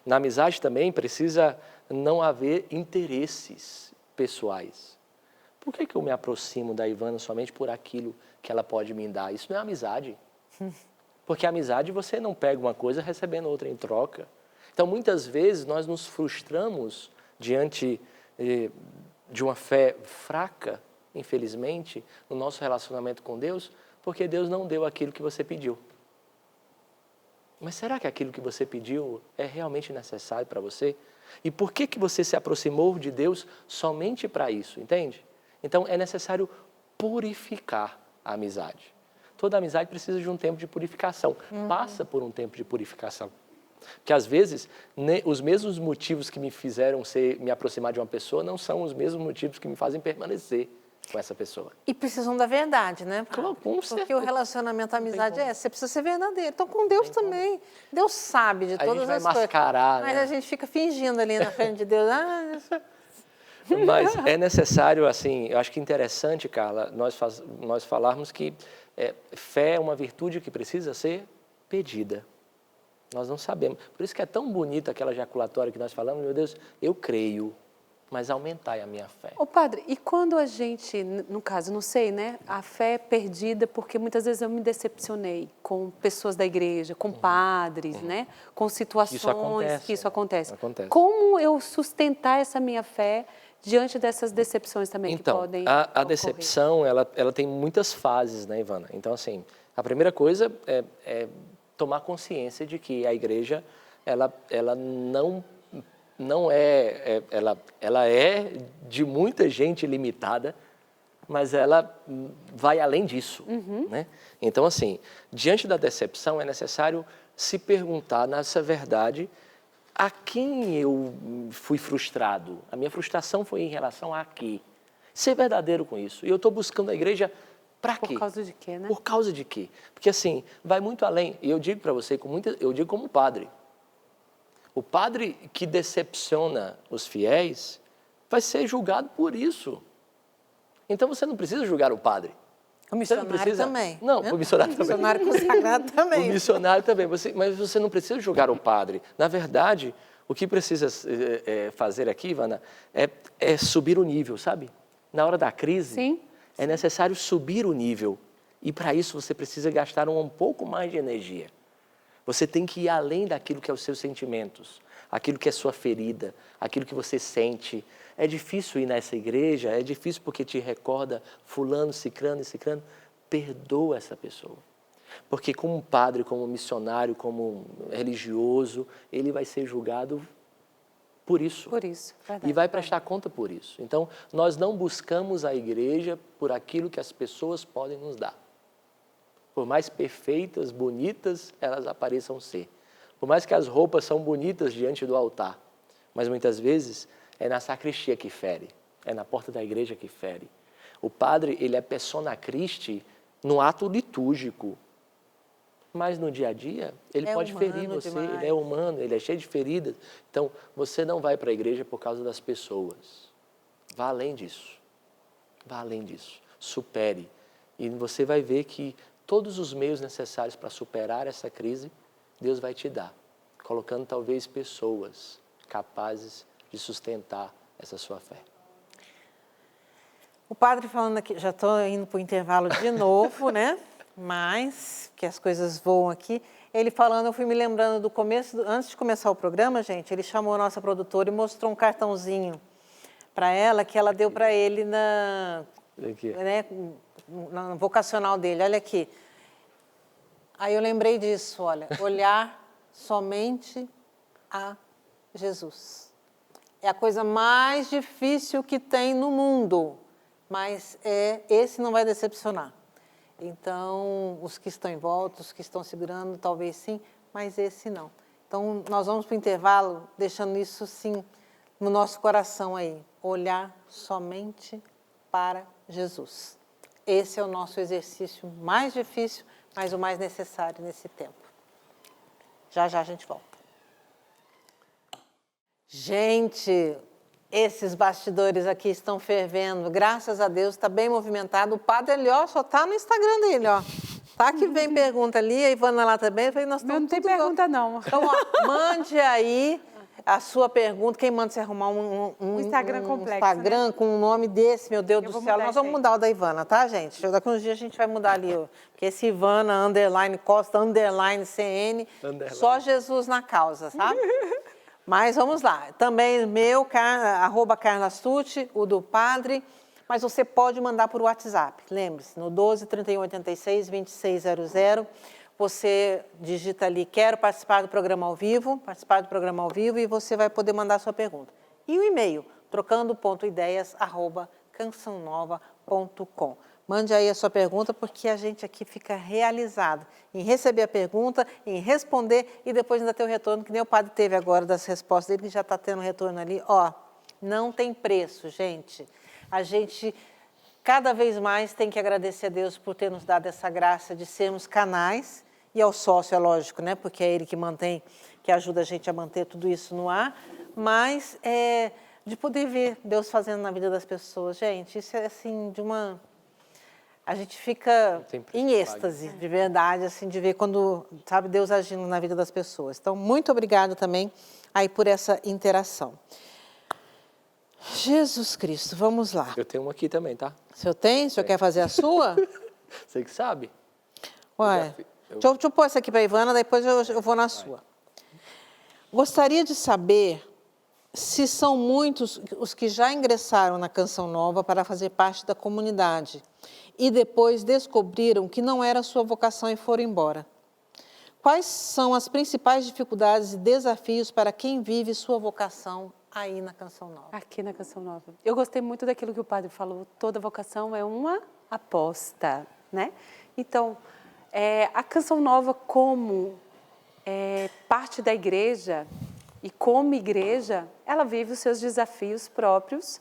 Na amizade também precisa não haver interesses pessoais. Por que eu me aproximo da Ivana somente por aquilo que ela pode me dar? Isso não é amizade. Porque a amizade você não pega uma coisa recebendo outra em troca. Então, muitas vezes, nós nos frustramos diante de uma fé fraca, infelizmente, no nosso relacionamento com Deus, porque Deus não deu aquilo que você pediu. Mas será que aquilo que você pediu é realmente necessário para você? E por que você se aproximou de Deus somente para isso, entende? Então, é necessário purificar a amizade. Toda amizade precisa de um tempo de purificação. Passa por um tempo de purificação. Porque, às vezes, os mesmos motivos que me fizeram me aproximar de uma pessoa não são os mesmos motivos que me fazem permanecer com essa pessoa. E precisam da verdade, né? Com Porque certeza. o relacionamento, a amizade você precisa ser verdadeiro. Então, com Deus também. Deus sabe de todas as coisas. A gente vai mascarar, mas né? a gente fica fingindo ali na frente de Deus. Mas é necessário, assim, eu acho que interessante, Carla, nós falarmos que fé é uma virtude que precisa ser pedida. Nós não sabemos. Por isso que é tão bonita aquela ejaculatória que nós falamos, meu Deus, eu creio, mas aumentai a minha fé. Ô padre, e quando a gente, no caso, não sei, né, a fé é perdida porque muitas vezes eu me decepcionei com pessoas da igreja, com padres, né, com situações que isso acontece. Como eu sustentar essa minha fé diante dessas decepções também que podem ocorrer? A decepção, ela tem muitas fases, né, Ivana? Então, assim, a primeira coisa é tomar consciência de que a igreja, ela é de muita gente limitada, mas ela vai além disso, né? Então, assim, diante da decepção, é necessário se perguntar, nessa verdade, a quem eu fui frustrado? A minha frustração foi em relação a quê? Ser verdadeiro com isso. E eu estou buscando a igreja para quê? Por causa de quê, né? Por causa de quê? Porque, assim, vai muito além. E eu digo para você, eu digo como padre. O padre que decepciona os fiéis vai ser julgado por isso. Então, você não precisa julgar o padre. O missionário também. Não, né? o missionário também. O missionário consagrado também. O missionário também. Mas você não precisa julgar o padre. Na verdade, o que precisa fazer aqui, Ivana, é subir o nível, sabe? Na hora da crise, Sim. É necessário subir o nível. E para isso você precisa gastar um pouco mais de energia. Você tem que ir além daquilo que é os seus sentimentos, aquilo que é sua ferida, aquilo que você sente. É difícil ir nessa igreja, é difícil porque te recorda fulano, cicrano e cicrano. Perdoa essa pessoa. Porque como padre, como missionário, como religioso, ele vai ser julgado por isso. Por isso, verdade. E vai prestar conta por isso. Então, nós não buscamos a igreja por aquilo que as pessoas podem nos dar. Por mais perfeitas, bonitas elas apareçam ser. Por mais que as roupas são bonitas diante do altar. Mas muitas vezes É na sacristia que fere, é na porta da igreja que fere. O padre, ele é persona Christi no ato litúrgico, mas no dia a dia ele pode ferir você, demais. ele é humano, ele é cheio de feridas. Então, você não vai para a igreja por causa das pessoas. Vá além disso. Vá além disso. Supere. E você vai ver que todos os meios necessários para superar essa crise, Deus vai te dar, colocando talvez pessoas capazes de sustentar essa sua fé. O padre falando aqui, já estou indo para o intervalo de novo, né? Mas, que as coisas voam aqui. Ele falando, eu fui me lembrando do começo, antes de começar o programa, gente, ele chamou a nossa produtora e mostrou um cartãozinho para ela, que ela deu para ele na vocacional dele. Olha aqui. Aí eu lembrei disso, olha, olhar somente a Jesus. É a coisa mais difícil que tem no mundo, mas esse não vai decepcionar. Então, os que estão em volta, os que estão segurando, talvez sim, mas esse não. Então, nós vamos para o intervalo, deixando isso sim no nosso coração aí. Olhar somente para Jesus. Esse é o nosso exercício mais difícil, mas o mais necessário nesse tempo. Já já a gente volta. Gente, esses bastidores aqui estão fervendo. Graças a Deus, está bem movimentado. O padre ali, ó, só está no Instagram dele, ó. Tá que vem pergunta ali, a Ivana lá também. Eu falei, nós estamos Não tem pergunta, não. Então, ó, mande aí a sua pergunta. Quem manda você arrumar um Instagram complexo, Instagram, né? Com um nome desse, meu Deus do céu. Nós vamos mudar o da Ivana, tá, gente? Daqui uns dias a gente vai mudar ali, ó. Porque esse Ivana, _ Costa, _ CN, só Jesus na causa, sabe? Mas vamos lá. Também meu, @CarlaStucci, o do padre. Mas você pode mandar por WhatsApp. Lembre-se, no 12 31 86 2600. Você digita ali, quero participar do programa ao vivo, e você vai poder mandar sua pergunta. E o e-mail, trocando.ideias@cançãonova.com. Mande aí a sua pergunta, porque a gente aqui fica realizado em receber a pergunta, em responder e depois ainda ter o retorno, que nem o padre teve agora das respostas dele, que já está tendo retorno ali. Ó, não tem preço, gente. A gente cada vez mais tem que agradecer a Deus por ter nos dado essa graça de sermos canais, e ao sócio, é lógico, né? Porque é ele que mantém, que ajuda a gente a manter tudo isso no ar, mas de poder ver Deus fazendo na vida das pessoas. Gente, isso é assim, a gente fica em êxtase, de verdade, assim, de ver quando, sabe, Deus agindo na vida das pessoas. Então, muito obrigada também aí por essa interação. Jesus Cristo, vamos lá. Eu tenho uma aqui também, tá? O senhor tem? O senhor quer fazer a sua? Você que sabe. Ué, deixa eu pôr essa aqui para a Ivana, depois eu vou na sua. Gostaria de saber se são muitos os que já ingressaram na Canção Nova para fazer parte da comunidade e depois descobriram que não era sua vocação e foram embora. Quais são as principais dificuldades e desafios para quem vive sua vocação aí na Canção Nova? Aqui na Canção Nova. Eu gostei muito daquilo que o padre falou. Toda vocação é uma aposta, né? Então, a Canção Nova como parte da igreja e como igreja, ela vive os seus desafios próprios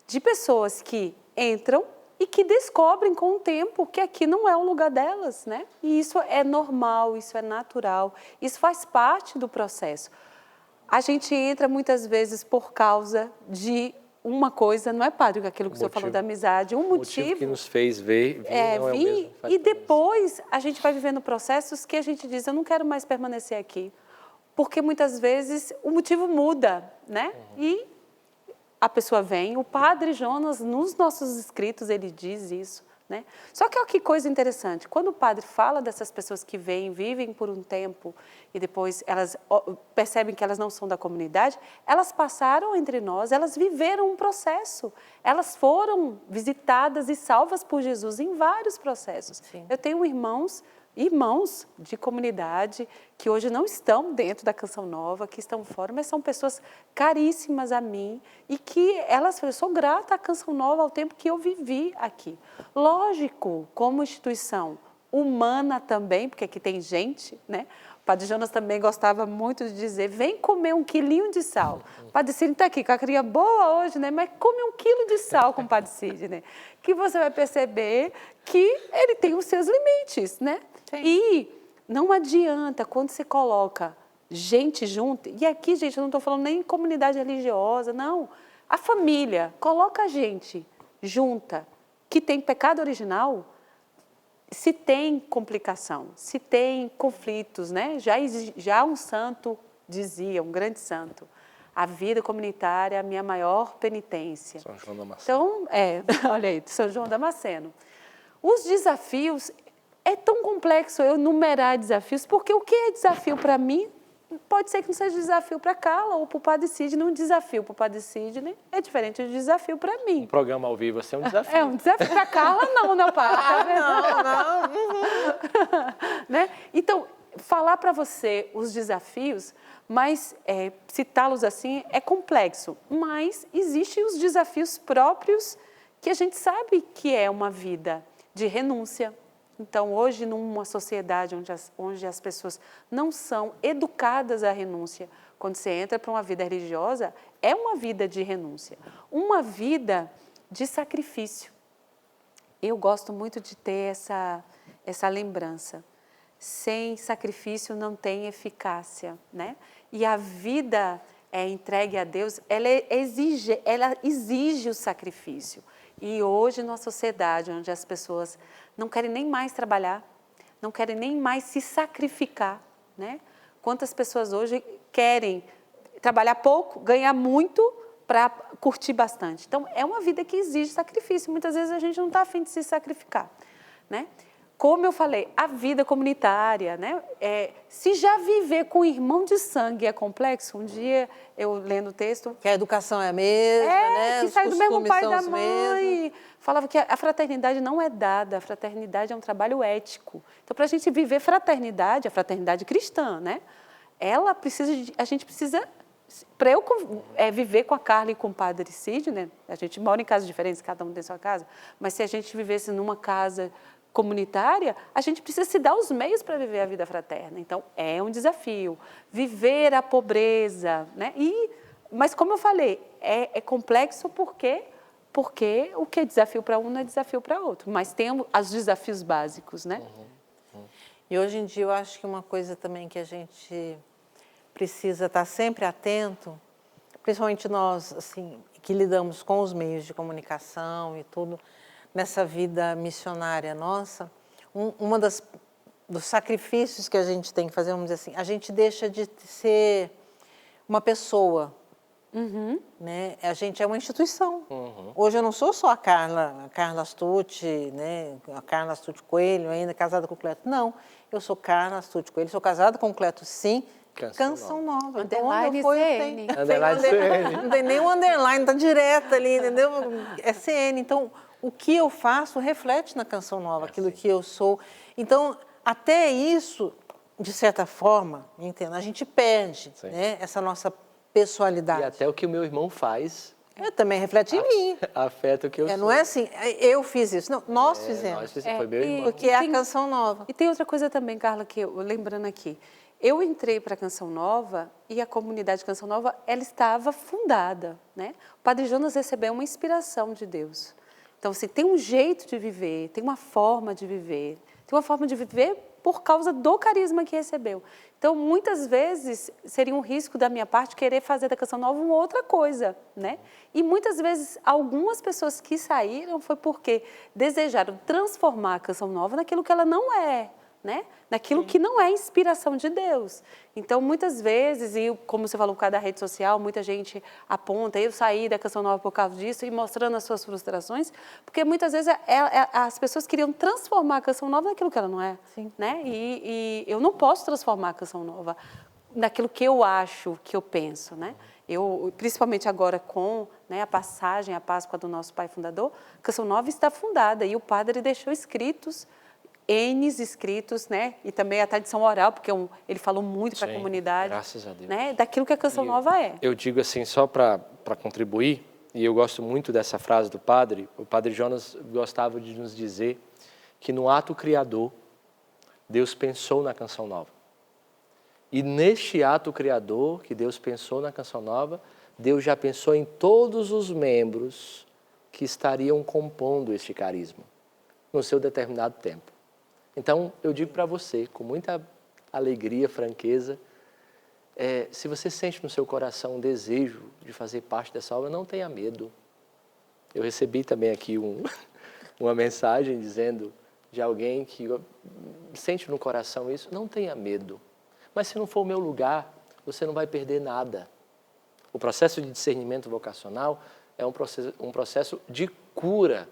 de pessoas que entram e que descobrem com o tempo que aqui não é o lugar delas, né? E isso é normal, isso é natural, isso faz parte do processo. A gente entra muitas vezes por causa de uma coisa, não é, padre, aquilo que o senhor falou da amizade, um motivo que nos fez vir não é o mesmo. E depois a gente vai vivendo processos que a gente diz, eu não quero mais permanecer aqui, porque muitas vezes o motivo muda, né? E a pessoa vem, o padre Jonas, nos nossos escritos, ele diz isso, né? Só que olha que coisa interessante, quando o padre fala dessas pessoas que vêm, vivem por um tempo e depois elas percebem que elas não são da comunidade, elas passaram entre nós, elas viveram um processo, elas foram visitadas e salvas por Jesus em vários processos. Sim. Eu tenho irmãos de comunidade que hoje não estão dentro da Canção Nova, que estão fora, mas são pessoas caríssimas a mim e que eu sou grata à Canção Nova ao tempo que eu vivi aqui. Lógico, como instituição, humana também, porque aqui tem gente, né? O Padre Jonas também gostava muito de dizer, vem comer 1 quilinho de sal. O Padre Sidney está aqui com a cria boa hoje, né? Mas come 1 quilo de sal com o Padre Sidney, que você vai perceber que ele tem os seus limites, né? Sim. E não adianta quando você coloca gente junto, e aqui, gente, eu não estou falando nem comunidade religiosa, não. A família, coloca a gente junta, que tem pecado original, se tem complicação, se tem conflitos, né? Já um santo dizia, um grande santo, a vida comunitária é a minha maior penitência. São João Damasceno. Então, olha aí, São João Damasceno. Os desafios, é tão complexo eu numerar desafios, porque o que é desafio para mim, pode ser que não seja desafio para Carla ou para o Padre Sidney. Um desafio para o Padre Sidney é diferente de desafio para mim. Um programa ao vivo, assim, é um desafio. É um desafio para Carla, não, né, Padre? Não. Né? Então, falar para você os desafios, mas citá-los assim é complexo. Mas existem os desafios próprios que a gente sabe que é uma vida de renúncia. Então, hoje, numa sociedade onde as pessoas não são educadas à renúncia, quando você entra para uma vida religiosa, é uma vida de renúncia, uma vida de sacrifício. Eu gosto muito de ter essa lembrança. Sem sacrifício não tem eficácia, né? E a vida entregue a Deus, ela exige o sacrifício. E hoje, numa sociedade onde as pessoas não querem nem mais trabalhar, não querem nem mais se sacrificar, né? Quantas pessoas hoje querem trabalhar pouco, ganhar muito para curtir bastante. Então, é uma vida que exige sacrifício. Muitas vezes a gente não está a fim de se sacrificar, né? Como eu falei, a vida comunitária, né? Se já viver com irmão de sangue é complexo, um dia eu lendo o texto... Que a educação é a mesma, né? Que Os sai do mesmo costumes pai são da os mãe. mesmos. Falava que a fraternidade não é dada, a fraternidade é um trabalho ético. Então, para a gente viver fraternidade, a fraternidade cristã, né? A gente precisa... Para eu viver com a Carla e com o Padre Sidney, né? A gente mora em casas diferentes, cada um tem sua casa, mas se a gente vivesse numa casa comunitária, a gente precisa se dar os meios para viver a vida fraterna. Então, é um desafio. Viver a pobreza, né? Mas, como eu falei, é complexo porque o que é desafio para um não é desafio para outro. Mas tem os desafios básicos, né? E hoje em dia eu acho que uma coisa também que a gente precisa estar sempre atento, principalmente nós, assim, que lidamos com os meios de comunicação e tudo, nessa vida missionária nossa, dos sacrifícios que a gente tem que fazer, vamos dizer assim, a gente deixa de ser uma pessoa, né? A gente é uma instituição. Hoje eu não sou só a Carla Astucci, né? A Carla Astucci Coelho, ainda casada com o Cleto. Não, eu sou Carla Astucci Coelho, sou casada com o Cleto, sim. Canção Nova. Então, onde eu for, não tem nem um underline, está direto ali, entendeu? É CN. Então, o que eu faço reflete na Canção Nova, aquilo que eu sou. Então, até isso, de certa forma, entendo, a gente perde, né, essa nossa pessoalidade. E até o que o meu irmão faz... Também reflete em mim. Afeta o que eu sou. Não é assim, eu fiz isso. Não, nós fizemos. Foi meu irmão. Porque é a Canção Nova. E tem outra coisa também, Carla, que lembrando aqui. Eu entrei para a Canção Nova e a comunidade Canção Nova, ela estava fundada, né? O Padre Jonas recebeu uma inspiração de Deus. Então, assim, tem um jeito de viver, tem uma forma de viver. Tem uma forma de viver por causa do carisma que recebeu. Então, muitas vezes, seria um risco da minha parte querer fazer da Canção Nova uma outra coisa, né? E muitas vezes, algumas pessoas que saíram foi porque desejaram transformar a Canção Nova naquilo que ela não é, né? Naquilo que não é inspiração de Deus. Então, muitas vezes, e como você falou por causa da rede social, muita gente aponta, eu saí da Canção Nova por causa disso, e mostrando as suas frustrações, porque muitas vezes as pessoas queriam transformar a Canção Nova naquilo que ela não é. Né? E eu não posso transformar a Canção Nova naquilo que eu acho, que eu penso, né? Principalmente agora com, né, a passagem, a Páscoa do nosso Pai Fundador, a Canção Nova está fundada, e o padre deixou escritos, escritos, né? E também a tradição oral, porque ele falou muito para a comunidade. Graças a Deus. Né? Daquilo que a Canção Nova é. Eu digo assim, só para contribuir, e eu gosto muito dessa frase do padre, o Padre Jonas gostava de nos dizer que no ato criador Deus pensou na Canção Nova. E neste ato criador que Deus pensou na Canção Nova, Deus já pensou em todos os membros que estariam compondo este carisma no seu determinado tempo. Então, eu digo para você, com muita alegria, franqueza, se você sente no seu coração um desejo de fazer parte dessa obra, não tenha medo. Eu recebi também aqui uma mensagem dizendo de alguém que sente no coração isso, não tenha medo. Mas se não for o meu lugar, você não vai perder nada. O processo de discernimento vocacional é um processo de cura.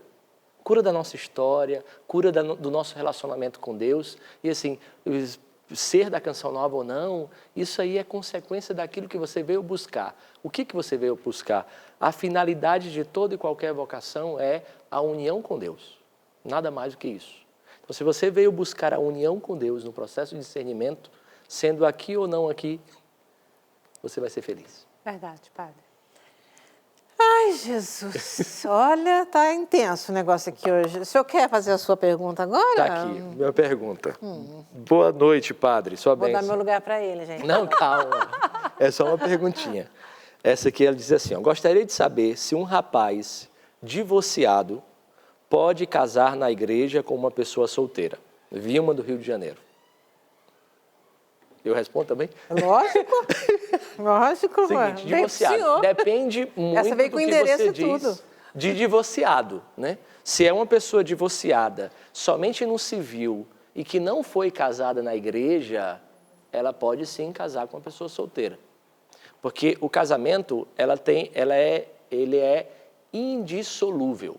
Cura da nossa história, cura do nosso relacionamento com Deus. E assim, ser da Canção Nova ou não, isso aí é consequência daquilo que você veio buscar. O que você veio buscar? A finalidade de toda e qualquer vocação é a união com Deus. Nada mais do que isso. Então, se você veio buscar a união com Deus no processo de discernimento, sendo aqui ou não aqui, você vai ser feliz. Verdade, padre. Ai, Jesus, olha, tá intenso o negócio aqui hoje. O senhor quer fazer a sua pergunta agora? Está aqui, minha pergunta. Boa noite, padre, sua Vou bênção. dar meu lugar para ele, gente. Não, calma. É só uma perguntinha. Essa aqui, ela diz assim, ó, gostaria de saber se um rapaz divorciado pode casar na igreja com uma pessoa solteira. Vilma, do Rio de Janeiro. Eu respondo também? Lógico, lógico. Seguinte, Bem pro divorciado. senhor. Depende muito Essa veio do com que endereço você e tudo. diz de divorciado, né? Se é uma pessoa divorciada somente no civil e que não foi casada na igreja, ela pode sim casar com uma pessoa solteira. Porque o casamento, ele é indissolúvel.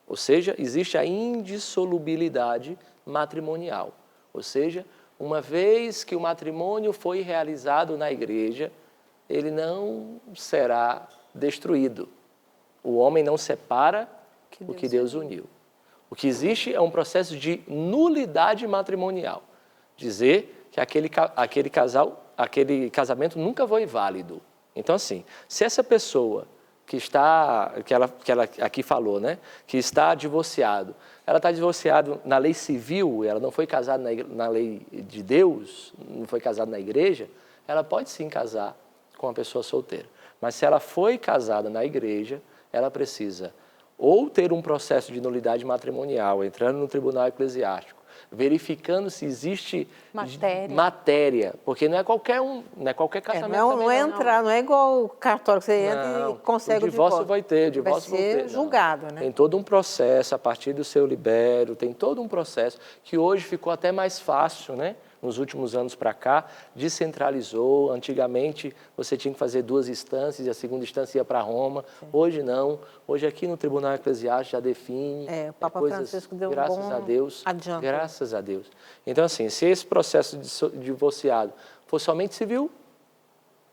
Ou seja, existe a indissolubilidade matrimonial. Ou seja, uma vez que o matrimônio foi realizado na igreja, ele não será destruído. O homem não separa o que Deus uniu. O que existe é um processo de nulidade matrimonial. Dizer que aquele casamento nunca foi válido. Então, assim, se essa pessoa que ela aqui falou, né, que está divorciado, ela está divorciada na lei civil, ela não foi casada na lei de Deus, não foi casada na igreja, ela pode sim casar com uma pessoa solteira. Mas se ela foi casada na igreja, ela precisa ou ter um processo de nulidade matrimonial, entrando no tribunal eclesiástico, verificando se existe matéria, porque não é qualquer casamento. Não é igual o cartório que você entra e consegue o divórcio. Vai ter, o divórcio vai ser julgado, né? Tem todo um processo, a partir do seu libério, tem todo um processo que hoje ficou até mais fácil, né? Nos últimos anos para cá, descentralizou. Antigamente, você tinha que fazer 2 instâncias e a segunda instância ia para Roma. Sim. Hoje não. Hoje aqui no Tribunal Eclesiástico já define. O Papa Francisco deu graças um bom a Deus. adianto. Graças a Deus. Então, assim, se esse processo de divorciado for somente civil,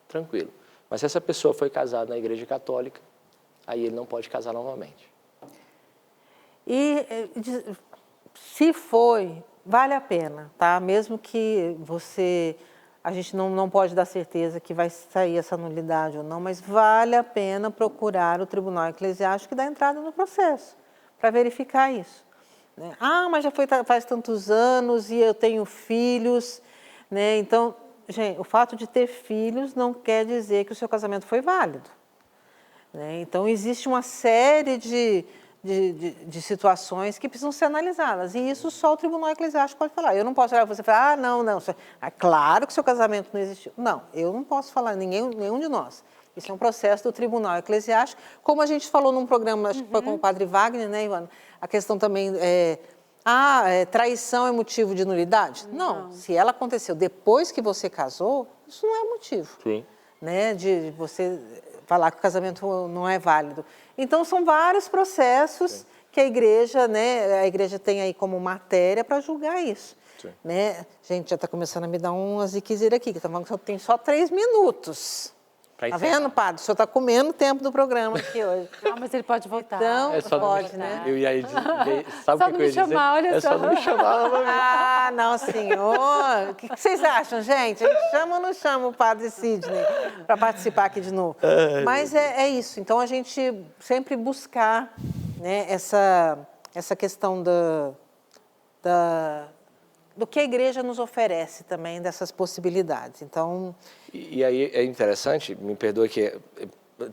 tranquilo. Mas se essa pessoa foi casada na Igreja Católica, aí ele não pode casar novamente. E se foi, vale a pena, tá? Mesmo que a gente não pode dar certeza que vai sair essa nulidade ou não, mas vale a pena procurar o Tribunal Eclesiástico e dar entrada no processo, para verificar isso. Né? Mas já faz tantos anos e eu tenho filhos, né? Então, gente, o fato de ter filhos não quer dizer que o seu casamento foi válido. Né? Então, existe uma série de situações que precisam ser analisadas. E isso só o Tribunal Eclesiástico pode falar. Eu não posso olhar para você e falar, não. É claro que o seu casamento não existiu. Não, eu não posso falar, nenhum de nós. Isso é um processo do Tribunal Eclesiástico. Como a gente falou num programa, acho que foi com o padre Wagner, né, Ivana? A questão também traição é motivo de nulidade? Não. Se ela aconteceu depois que você casou, isso não é motivo. Sim. Né, de você falar que o casamento não é válido. Então, são vários processos que a igreja tem aí como matéria para julgar isso. Né? Gente, já está começando a me dar umas ziquezira aqui, que está falando que tem só 3 minutos. Tá vendo, padre? O senhor está comendo o tempo do programa aqui hoje. Mas ele pode voltar. Então, pode, né? Eu ia dizer, sabe o que eu ia dizer? Olha só não me chamar. Não, senhor. O que vocês acham, gente? A gente chama ou não chama o padre Sidney para participar aqui de novo? Mas é isso. Então, a gente sempre buscar, né, essa questão do que a igreja nos oferece também dessas possibilidades. Então, E aí é interessante, me perdoe que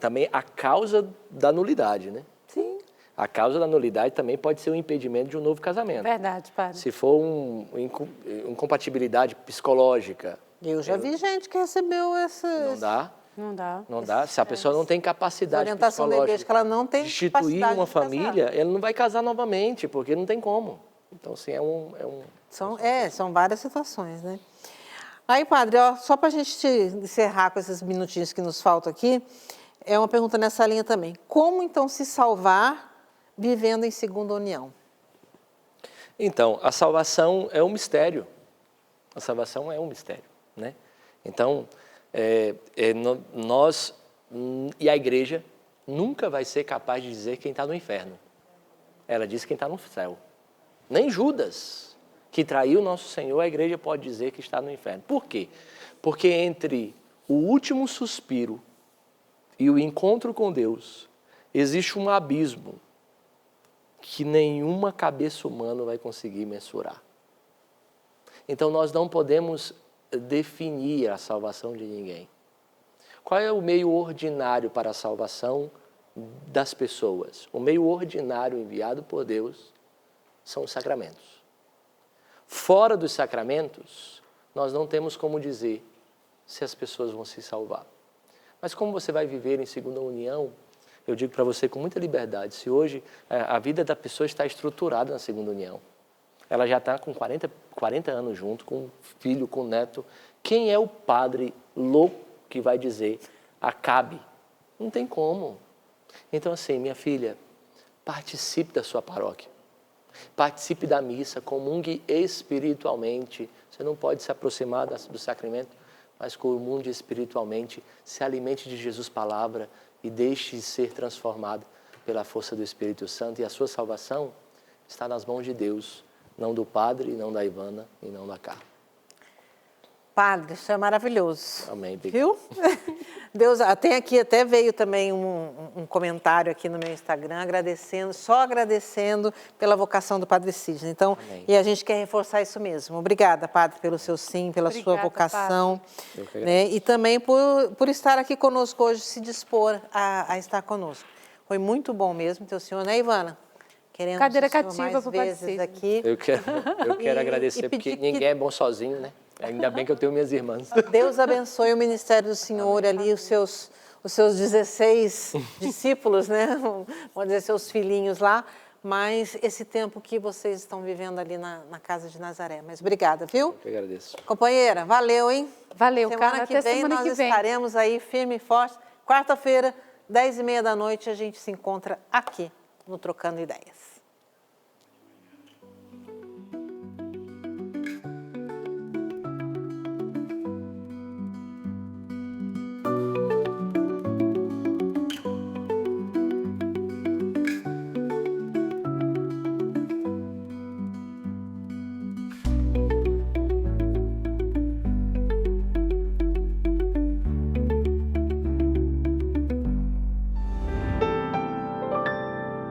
também a causa da nulidade, né? sim, A causa da nulidade também pode ser um impedimento de um novo casamento. Verdade, padre. Se for incompatibilidade psicológica, eu já vi gente que recebeu essas... não dá. Não dá. Não dá. Se a pessoa não tem capacidade orientação da igreja, que ela não tem de instituir capacidade uma de casar. família, ela não vai casar novamente, porque não tem como. Então, assim, São várias situações, né? Aí, padre, ó, só para a gente encerrar com esses minutinhos que nos faltam aqui, é uma pergunta nessa linha também. Como, então, se salvar vivendo em segunda união? Então, a salvação é um mistério. A salvação é um mistério, né? Então, nós e a igreja nunca vai ser capaz de dizer quem está no inferno. Ela diz quem está no céu. Nem Judas, que traiu nosso Senhor, a igreja pode dizer que está no inferno. Por quê? Porque entre o último suspiro e o encontro com Deus, existe um abismo que nenhuma cabeça humana vai conseguir mensurar. Então, nós não podemos definir a salvação de ninguém. Qual é o meio ordinário para a salvação das pessoas? O meio ordinário enviado por Deus são os sacramentos. Fora dos sacramentos, nós não temos como dizer se as pessoas vão se salvar. Mas como você vai viver em segunda união, eu digo para você com muita liberdade, se hoje a vida da pessoa está estruturada na segunda união, ela já está com 40 anos junto, com um filho, com um neto, quem é o padre louco que vai dizer acabe? Não tem como. Então, assim, minha filha, participe da sua paróquia. Participe da missa, comungue espiritualmente. Você não pode se aproximar do sacramento, mas comungue espiritualmente, se alimente de Jesus palavra e deixe ser transformado pela força do Espírito Santo. E a sua salvação está nas mãos de Deus, não do padre, não da Ivana e não da Carla. Padre, isso é maravilhoso. Amém. Viu? Deus, até veio também um comentário aqui no meu Instagram, só agradecendo pela vocação do Padre Sidney. Então, Amém. e a gente quer reforçar isso mesmo. Obrigada, Padre, pelo seu sim, pela sua Obrigada, vocação. Eu que Né? agradeço. E também por estar aqui conosco hoje, se dispor a estar conosco. Foi muito bom mesmo ter o senhor, né, Ivana? Queremos Cadeira o senhor cativa mais pro Padre vezes Sidney. aqui. Eu quero agradecer, porque pedir que- ninguém é bom sozinho, né? Ainda bem que eu tenho minhas irmãs. Deus abençoe o ministério do Senhor ali, os seus 16 discípulos, né? Vamos dizer, seus filhinhos lá. Mas esse tempo que vocês estão vivendo ali na casa de Nazaré. Mas obrigada, viu? Eu que agradeço. Companheira, valeu, hein? Valeu, Semana Carla. que Até vem semana nós que vem. estaremos aí firme e forte. Quarta-feira, 10h30 da noite, a gente se encontra aqui no Trocando Ideias.